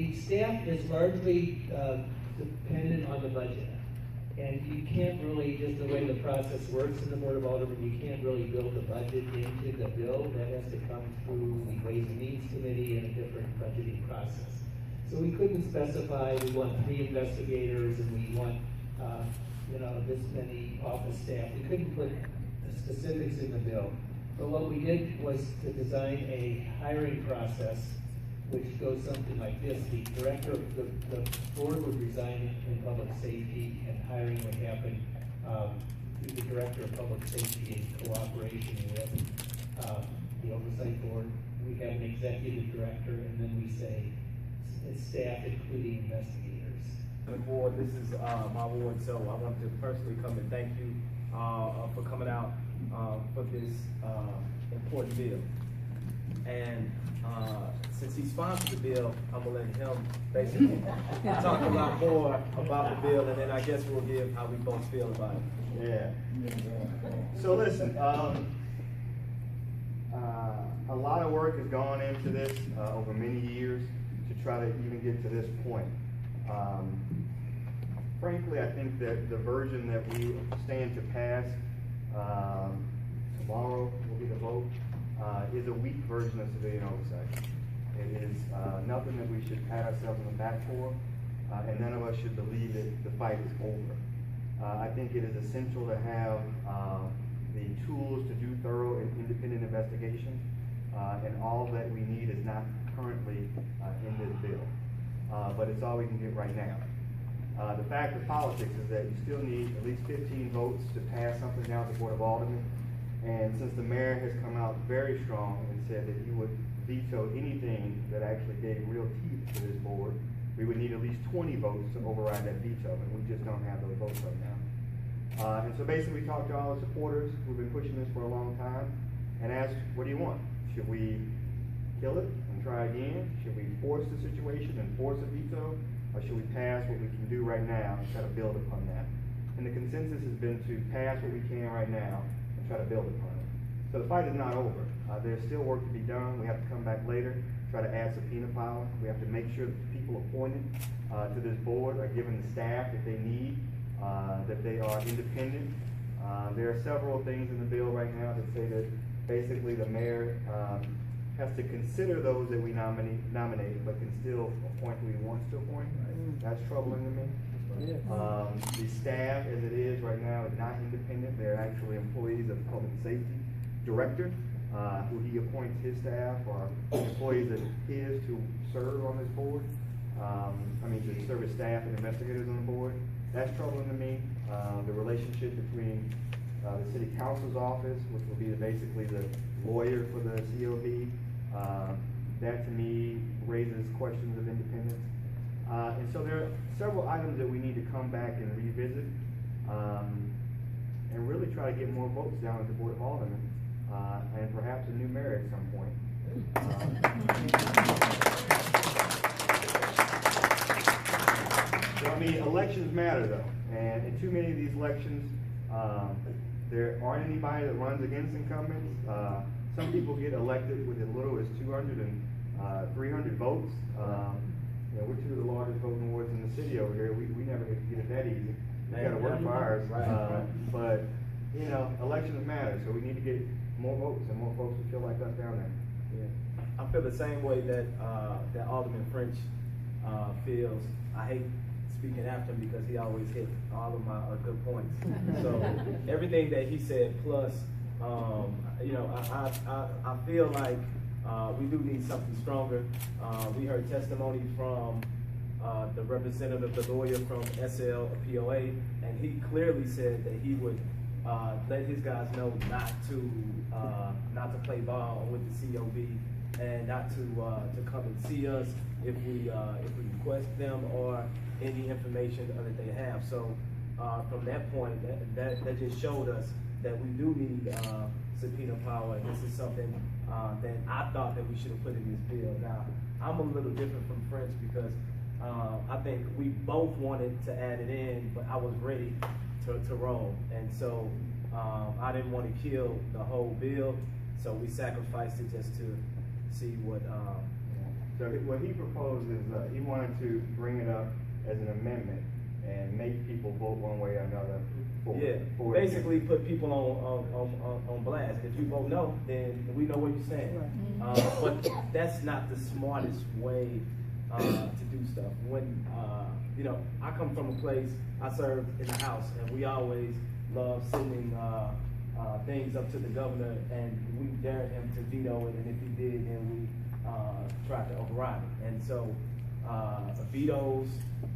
the staff is largely dependent on the budget. And you can't really, just the way the process works in the Board of Aldermen, you can't really build the budget into the bill. That has to come through the Ways and Means Committee and a different budgeting process. So we couldn't specify we want 3 investigators and we want this many office staff. We couldn't put the specifics in the bill. But what we did was to design a hiring process which goes something like this. The director of the board would resign in public safety, and hiring would happen through the director of public safety in cooperation with the oversight board. We have an executive director, and then we say it's staff, including investigators. The board, this is my ward, so I want to personally come and thank you for coming out for this important bill. And since he sponsored the bill, I'm gonna let him basically talk a lot more about the bill, and then I guess we'll give how we both feel about it. Yeah. So listen, a lot of work has gone into this over many years to try to even get to this point. Frankly, I think that the version that we stand to pass tomorrow will be the vote. Is a weak version of civilian oversight. It is nothing that we should pat ourselves on the back for, and none of us should believe that the fight is over. I think it is essential to have the tools to do thorough and independent investigation, and all that we need is not currently in this bill, but it's all we can get right now. The fact of politics is that you still need at least 15 votes to pass something down to the Board of Aldermen. And since the mayor has come out very strong and said that he would veto anything that actually gave real teeth to this board, we would need at least 20 votes to override that veto, and we just don't have those votes right now. And so basically we talked to all the supporters who've been pushing this for a long time and asked, what do you want? Should we kill it and try again? Should we force the situation and force a veto? Or should we pass what we can do right now and try to build upon that? And the consensus has been to pass what we can right now and try to build upon it. So the fight is not over. There's still work to be done. We have to come back later, try to add subpoena power. We have to make sure that the people appointed to this board are given the staff that they need, that they are independent. There are several things in the bill right now that say that basically the mayor has to consider those that we nominate, but can still appoint who he wants to appoint. That's troubling to me. The staff, as it is right now, is not independent. They're actually employees of the public safety director, who he appoints his staff, or employees of his to serve on this board. To serve as staff and investigators on the board. That's troubling to me. The relationship between the city council's office, which will be basically the lawyer for the COV, that to me raises questions of independence. And so there are several items that we need to come back and revisit, and really try to get more votes down at the Board of Aldermen, and perhaps a new mayor at some point. Elections matter though, and in too many of these elections, there aren't anybody that runs against incumbents. Some people get elected with as little as 200 and 300 votes. We're two of the largest voting wards in the city over here. We never get it that easy. We got to work for ours. But elections matter, so we need to get more votes and more folks who feel like us down there. Yeah. I feel the same way that that Alderman French feels. I hate speaking after him because he always hit all of my good points. So everything that he said, plus, I feel like we do need something stronger. We heard testimony from the representative, the lawyer from SL POA, and he clearly said that he would let his guys know not to play ball with the COV, and not to come and see us if we request them or any information that they have. So from that point, that just showed us that we do need subpoena power, and this is something that I thought that we should have put in this bill. Now, I'm a little different from French because I think we both wanted to add it in, but I was ready to roll, and so I didn't want to kill the whole bill, so we sacrificed it just to see what So what he proposed is, he wanted to bring it up as an amendment and make people vote one way or another. For basically put people on blast. If you vote no, then we know what you're saying. But that's not the smartest way to do stuff. When you know, I come from a place, I served in the House, and we always love sending things up to the governor, and we dared him to veto it, and if he did, then we tried to override it. And so vetoes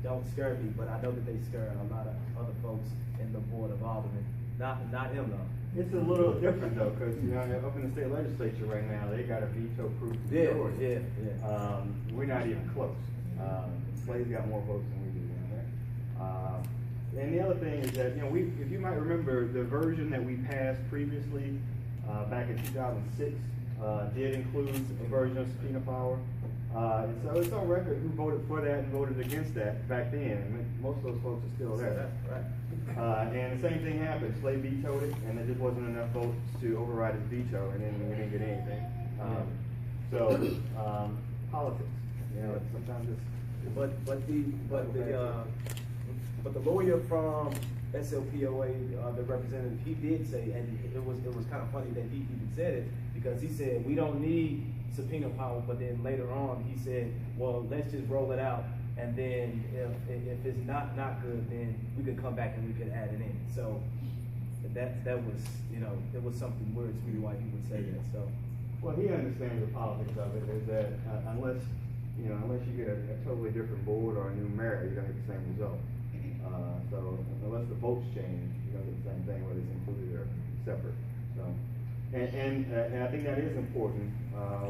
don't scare me, but I know that they scare a lot of other folks in the Board of Aldermen. Not him though. It's a little different though, because you know, up in the state legislature right now, they got a veto-proof majority. Yeah. We're not even close. Slade's got more votes than we do down there. And the other thing is that, you know, if you might remember, the version that we passed previously, back in 2006, did include a version of subpoena power. And so it's on record who voted for that and voted against that back then. I mean, most of those folks are still there. Right. And the same thing happened. Slade vetoed it, and there just wasn't enough votes to override his veto, and then we didn't get anything. Politics. You know, sometimes it's. But the lawyer from SLPOA, the representative, he did say, and it was kind of funny that he even said it, because he said we don't need subpoena power, but then later on he said, well, let's just roll it out, and then if it's not good, then we could come back and we could add it in. So that was, you know, it was something weird to me why he would say that. So Well, he understands the politics of it, is that unless you get a totally different board or a new mayor, you're gonna get the same result. So unless the votes change, you're gonna get the same thing, whether it's included or separate. So, and I think that is important.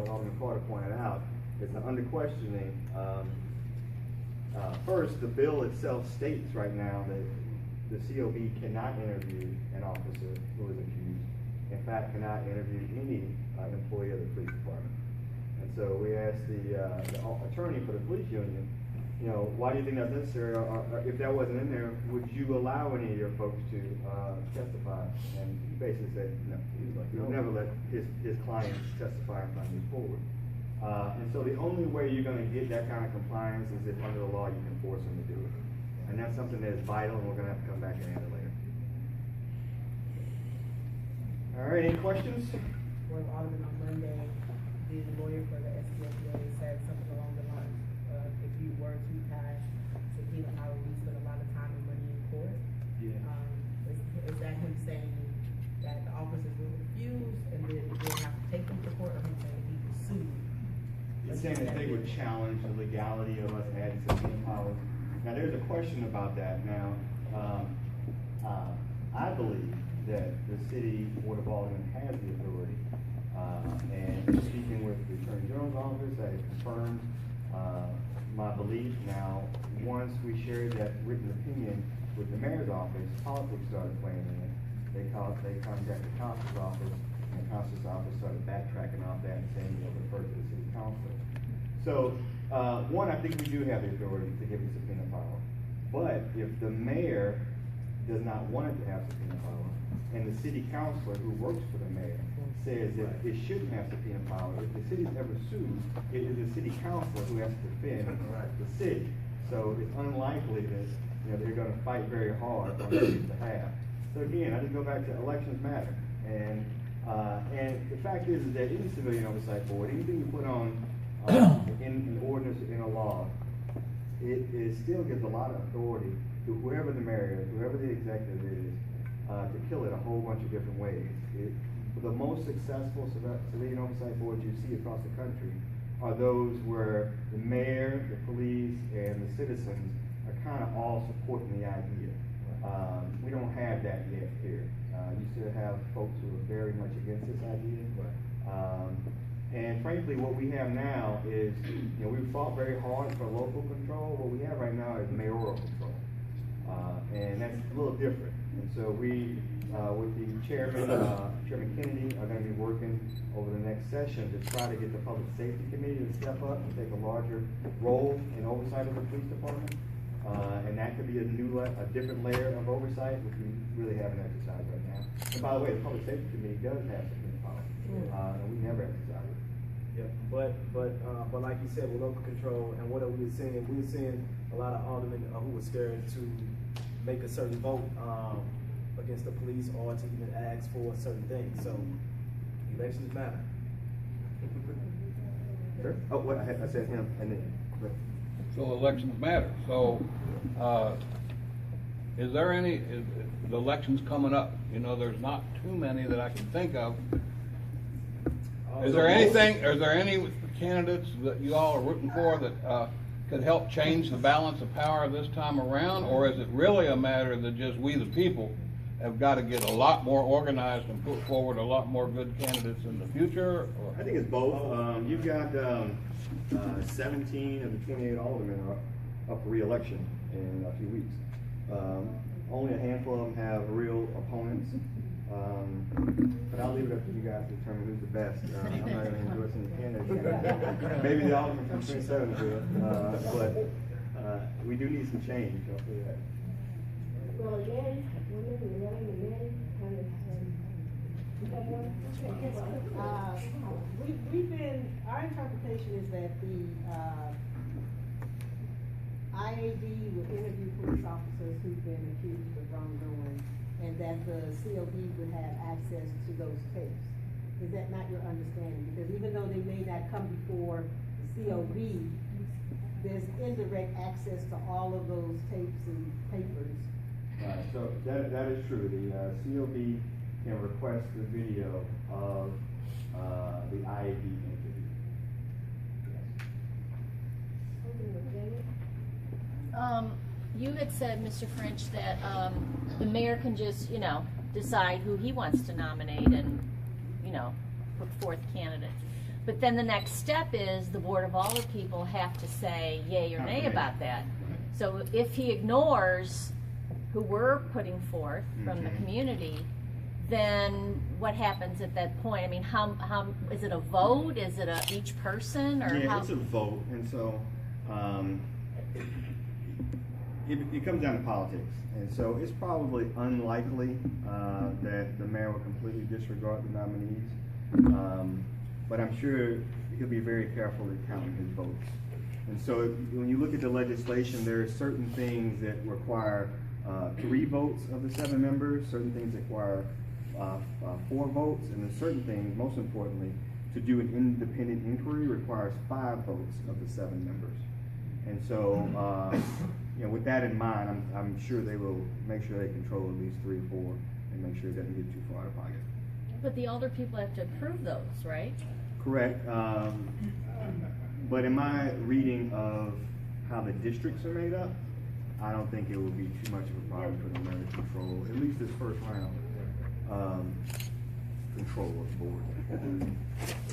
Alderman Carter pointed out, it's under questioning. First, the bill itself states right now that the COB cannot interview an officer who is accused. In fact, cannot interview any employee of the police department. And so we asked the attorney for the police union, you know, why do you think that's necessary? Or if that wasn't in there, would you allow any of your folks to testify? And he basically said no. He was like, he'll never let his clients testify in front of his board. And so the only way you're going to get that kind of compliance is if under the law you can force them to do it. And that's something that is vital, and we're going to have to come back and add it later. All right, any questions? Well, Alderman, on Monday, the lawyer for the SPLPA said something along the lines of, if you were to pass subpoena power, we spend a lot of time and money in court. yeah. Is that him saying that the officers will refuse and then we'll have to take them to court, or him saying he will sue? He's saying that they would challenge the legality of us adding subpoena power. Now, there's a question about that. Now, I believe that the city Board of Aldermen has the authority, and speaking with the Attorney General's office, that it confirmed my belief. Now, once we shared that written opinion with the mayor's office, politics started playing in. They contacted the consul's office, and the consul's office started backtracking off that and saying, you know, refer to the city council. So, one, I think we do have the authority to give the subpoena power. But if the mayor does not want it to have subpoena power, and the city councilor who works for the mayor says that it shouldn't have subpoena power, if the city's ever sued, it is the city councilor who has to defend the city. So it's unlikely that, you know, they're going to fight very hard on their behalf. So again, I just go back to elections matter, and the fact is that any civilian oversight board, anything you put on in an ordinance, in a law, it still gives a lot of authority to whoever the mayor is, whoever the executive is, to kill it a whole bunch of different ways. The most successful civilian oversight boards you see across the country are those where the mayor, the police, and the citizens are kind of all supporting the idea. We don't have that yet here. You still have folks who are very much against this idea. And frankly, what we have now is, you know, we've fought very hard for local control. What we have right now is mayoral control. And that's a little different. And so we, with the Chairman Kennedy, are going to be working over the next session to try to get the Public Safety Committee to step up and take a larger role in oversight of the police department. And that could be a different layer of oversight, which we really haven't exercised right now. And by the way, the Public Safety Committee does have subpoena power, and we never exercise it. Yeah, but like you said, with local control and what we were seeing a lot of aldermen who were scared to make a certain vote against the police or to even ask for certain things. So elections matter. Sure. Oh, what, I said him, and then, but. So elections matter. So, is there any, the elections coming up? You know, there's not too many that I can think of. Is there any candidates that you all are rooting for that could help change the balance of power this time around? Or is it really a matter that just we the people have got to get a lot more organized and put forward a lot more good candidates in the future? Or? I think it's both. You've got 17 of the 28 aldermen are up for re-election in a few weeks. Only a handful of them have real opponents. But I'll leave it up to you guys to determine who's the best. I'm not going to endorse any candidates. Maybe the alderman from 27 will. But we do need some change. I'll say that. Well, again, our interpretation is that the IAD would interview police officers who've been accused of wrongdoing, and that the COB would have access to those tapes. Is that not your understanding? Because even though they may not come before the COB, there's indirect access to all of those tapes and papers. Right, so that is true. The COB can request the video of the IAD interview. Yes. You had said, Mr. French, that the mayor can just, decide who he wants to nominate and, put forth candidates. But then the next step is the Board of Alder people have to say yay or nay about that. So if he ignores who we're putting forth from the community, then what happens at that point? I mean, how is it a vote? Is it each person, or yeah, how? It's a vote, and so it comes down to politics, and so it's probably unlikely that the mayor will completely disregard the nominees, but I'm sure he'll be very careful in counting his votes. And so when you look at the legislation, there are certain things that require 3 votes of the 7 members, certain things require 4 votes, and then certain things, most importantly, to do an independent inquiry requires 5 votes of the 7 members. And so, with that in mind, I'm sure they will make sure they control at least 3 or 4 and make sure it doesn't get too far out of pocket. But the Alder people have to approve those, right? Correct. But in my reading of how the districts are made up, I don't think it will be too much of a problem for the mayor to control, at least this first round, control of the board.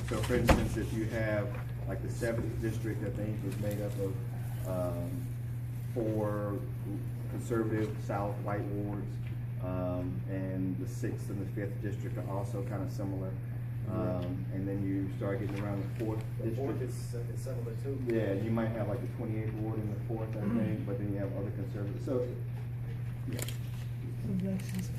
So for instance, if you have like the 7th district, I think, is made up of 4 conservative South white wards, and the 6th and the 5th district are also kind of similar. And then you start getting around the 4th district. The 4th is similar too. Yeah, you might have like the 28th ward in the 4th, I think, but then you have other conservatives. So, yeah.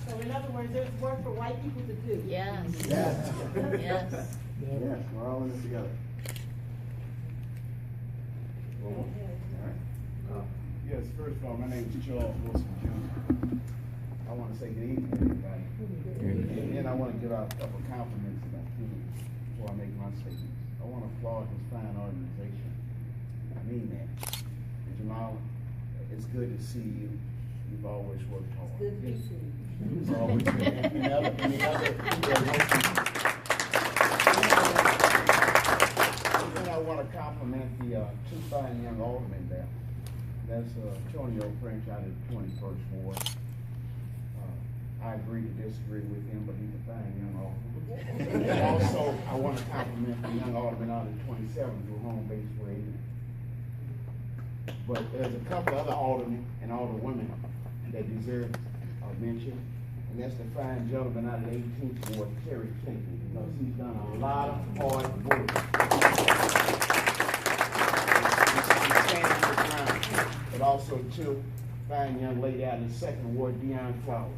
So in other words, there's work for white people to do. Yes. Yes. Yes. Yes, we're all in this together. All right. Yes, first of all, my name is Charles Wilson Jr. I want to say good evening, everybody. And then I want to give out a couple compliments if I can before I make my statements. I want to applaud this fine organization. I mean that. And Jamal, it's good to see you. You've always worked hard. Good to be seen. It's always good. And I want to compliment the 2 fine young aldermen there. That's Antonio French out of the 21st Ward. I agree to disagree with him, but he's a fine young alderman. And also, I want to compliment the young alderman out of the 27th who are home base way. But there's a couple other aldermen and alderwomen that deserve a mention, and that's the fine gentleman out of the 18th Ward, Terry Tinkley, because he's done a lot of hard work. He's standing his ground. But also, too, fine young lady out in the 2nd Ward, Deion Flowers.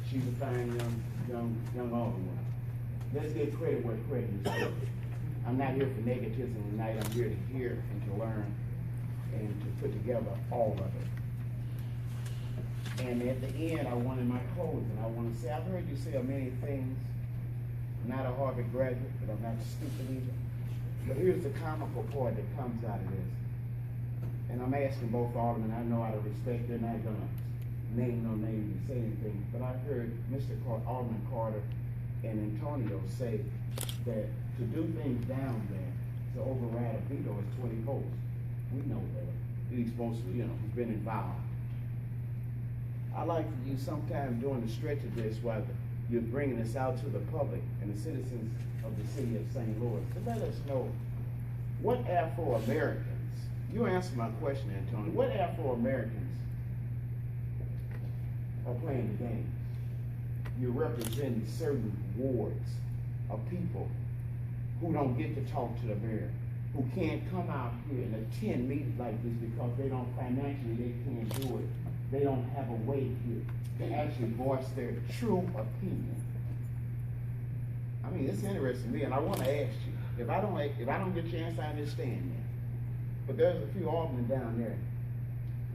She's a fine young alderwoman. let's give credit where credit is due. I'm not here for negativism tonight, I'm here to hear and to learn and to put together all of it. And at the end, I wanted my closing. I want to say, I've heard you say many things. I'm not a Harvard graduate, but I'm not stupid either. But here's the comical part that comes out of this. And I'm asking both aldermen, I know out of respect, they're not gonna name no names and say anything, but I heard Alderman Carter and Antonio say that to do things down there, to override a veto is 20 votes. We know that. He's supposed to, he's been involved. I like for you sometime during the stretch of this, while you're bringing this out to the public and the citizens of the city of St. Louis, to let us know what Afro-Americans, you answer my question, Antonio, what Afro-Americans are playing the games? You're representing certain wards of people who don't get to talk to the mayor, who can't come out here and attend meetings like this because they don't financially, they can't do it. They don't have a way here to actually voice their true opinion. I mean, it's interesting to me, and I want to ask you, if I don't get a chance, I understand that. But there's a few aldermen down there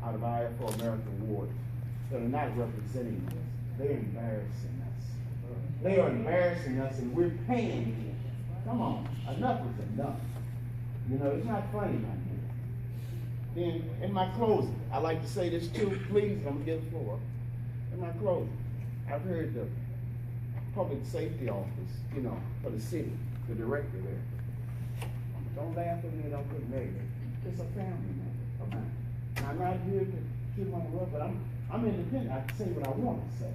out of our Afro-American ward that are not representing us. They're embarrassing us. They are embarrassing us, and we're paying them. Come on, enough is enough. It's not funny, my man. Then, in my closing, I like to say this too, please, I'm gonna give the floor. In my closing, I've heard the public safety office, for the city, the director there. Don't laugh at me, don't put negative. It's a family matter of mine. I'm not here to shoot my work, but I'm independent. I can say what I want to say.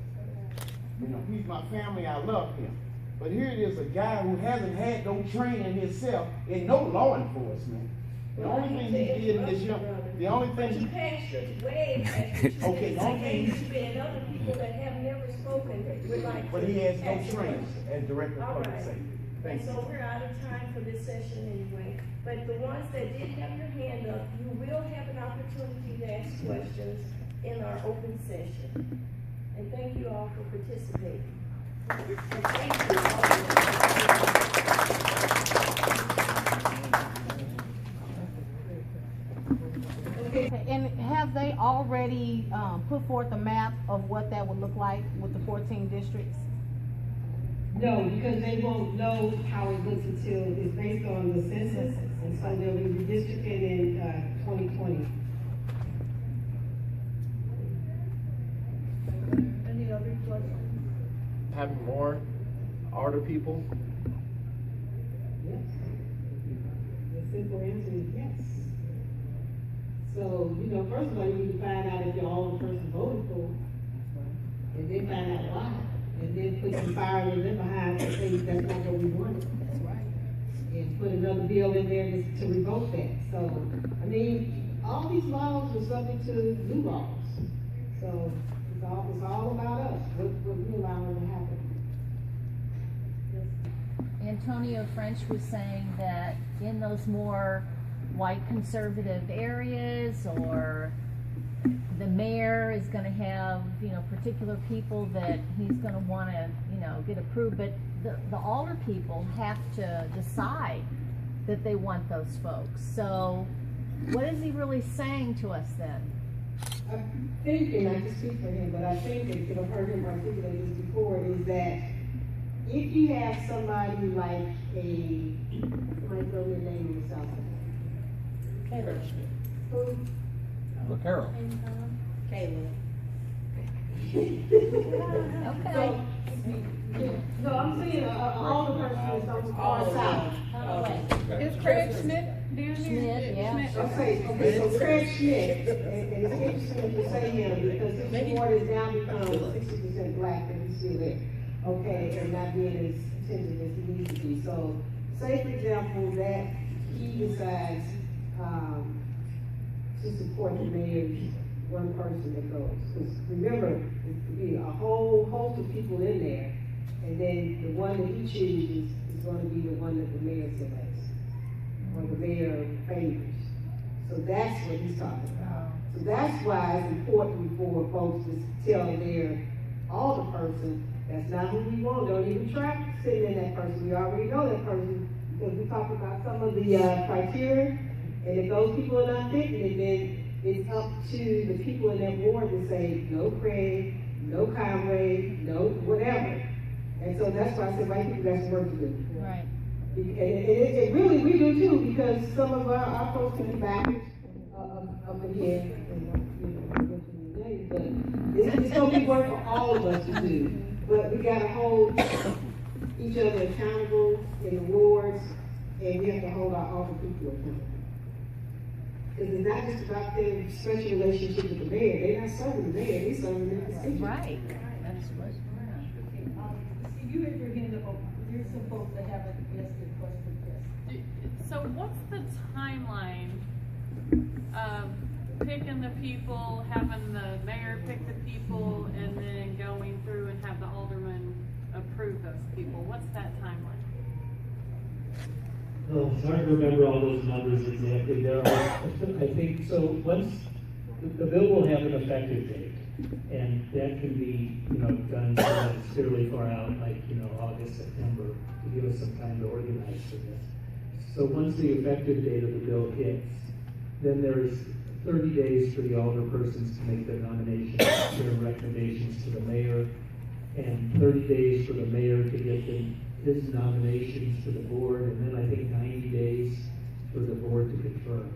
He's my family, I love him. But here it is, a guy who hasn't had no training himself in no law enforcement. The only thing he did in this the only thing he passed it way past it. Okay, the only thing and other people that have never spoken would like but he has no training as director of public safety. Thank you. So we're out of time for this session anyway. But the ones that did have your hand up, you will have an opportunity to ask questions in our open session. And thank you all for participating. And thank you all. And have they already put forth a map of what that would look like with the 14 districts? No, because they won't know how it looks until it's based on the census, and so they'll be redistricted in 2020. Any other questions? Having more older people? Yes. The simple answer is yes. So, first of all, you need to find out if you're all the person voted for, and then find out why, and then put some fire in them behind to say that's not what we wanted. That's right. And put another bill in there to revoke that. So, all these laws are subject to new laws. So, it's all about us, what we allow to happen. Antonio French was saying that in those more white conservative areas, or the mayor is going to have, particular people that he's going to want to, get approved, but the older people have to decide that they want those folks. So what is he really saying to us then? I'm thinking, I can speak for him, but I think, and I've heard him articulate this before, is that if you have somebody like somebody throw their name in the South. Who? Carol. Caleb. Okay. So I'm saying all the person is on the far side. Is Craig Smith down there? Smith, yeah. Okay, so Craig Schmidt, and it's interesting to say him because his ward is now become 60% black and he's still there. Okay, and not being as attentive as he needs to be. So, say for example that he decides to support the mayor's one person that goes. Because remember, it could be a whole host of people in there, and then the one that he chooses is going to be the one that the mayor selects, or the mayor favors. So that's what he's talking about. So that's why it's important for folks to tell their alderperson That's not who we want. Don't even try sitting in that person. We already know that person because we talked about some of the criteria. And if those people are not fitting, then it's up to the people in that ward to say, no Craig, no Conway, no whatever. And so that's why I said, white people got some work to do. Right. And it really, we do too, because some of our folks can be backwards up again, but it's gonna be work for all of us to do. But we gotta hold each other accountable in the wards, and we have to hold our office people accountable. Because it's not just about their special relationship with the mayor. They're not serving the mayor, they're serving their constituents. Right. That's what, You have your hand up, you're supposed to have an answer question first. So what's the timeline of picking the people, having the mayor pick the people, and then going through and have the alderman approve those people? What's that timeline? Oh, it's hard to remember all those numbers exactly. There are, I think, so once, the bill will have an effective date. And that can be, done so that it's fairly far out, like, August, September, to give us some time to organize for this. So once the effective date of the bill hits, then there's 30 days for the alderpersons to make their nominations, their recommendations to the mayor, and 30 days for the mayor to get his nominations to the board, and then I think 90 days for the board to confirm.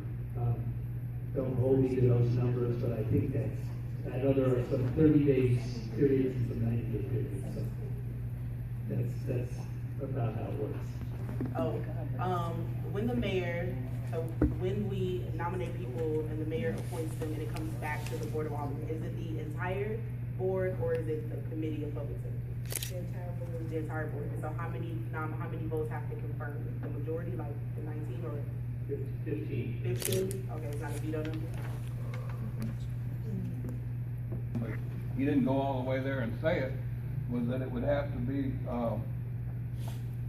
Don't hold me to those numbers, but I think I know there are some 30 days periods and some 90-day periods, so that's about how it works. When the mayor, so when we nominate people and the mayor appoints them and it comes back to the Board of Aldermen, is it the entire board or is it the Committee of Public Safety? The entire board. The entire board. And so how many votes have to confirm? The majority, like the 19 or? 15. 15? Okay, it's not a veto number? But he didn't go all the way there and say it, was that it would have to be,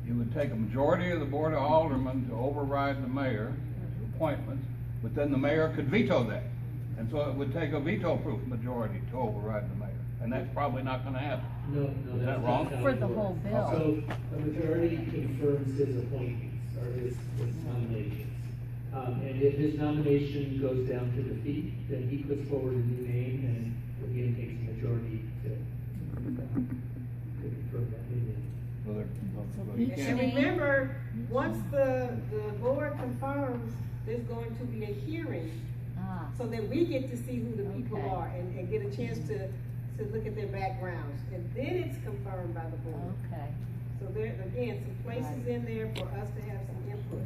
you would take a majority of the Board of Aldermen to override the mayor's appointments, but then the mayor could veto that. And so it would take a veto-proof majority to override the mayor, and that's probably not gonna happen. No, Is that wrong? For the whole bill. So the majority confirms his appointments, or his nominations. And if his nomination goes down to defeat, then he puts forward a new name, and again takes a majority to confirm that new name. So you And can't, remember, once the board confirms, there's going to be a hearing, so that we get to see who the people Okay. are and get a chance to look at their backgrounds. And then it's confirmed by the board. Okay. So there, again, some places in there for us to have some input.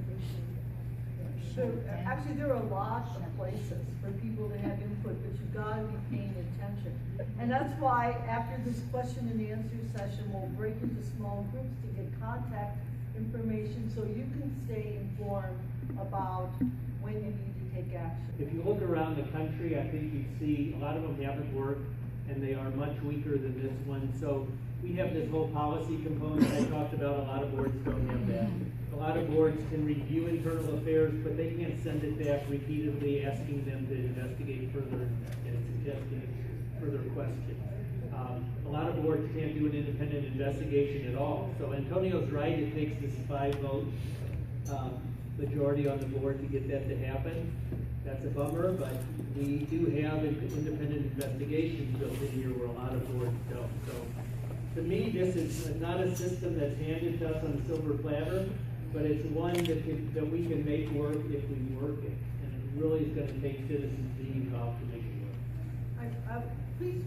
So, actually, there are a lot of places for people to have input, but you've got to be paying attention. And that's why, after this question and answer session, we'll break into small groups to get contact information so you can stay informed about when you need to take action. If you look around the country, I think you see a lot of them haven't worked, and they are much weaker than this one. So we have this whole policy component I talked about. A lot of boards don't have that. A lot of boards can review internal affairs, but they can't send it back repeatedly, asking them to investigate further and suggesting further questions. A lot of boards can't do an independent investigation at all. So Antonio's right, it takes this 5-vote majority on the board to get that to happen. That's a bummer, but we do have independent investigations built in here where a lot of boards don't. So to me, this is not a system that's handed to us on a silver platter, but it's one that we can make work if we work it. And it really is going to take citizens being involved to make it work. Please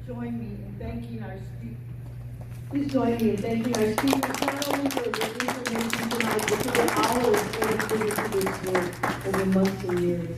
join me in thanking our speakers. Please join me in thanking our speakers, not only for the information tonight, but for the hours dedicated to this work over months and years.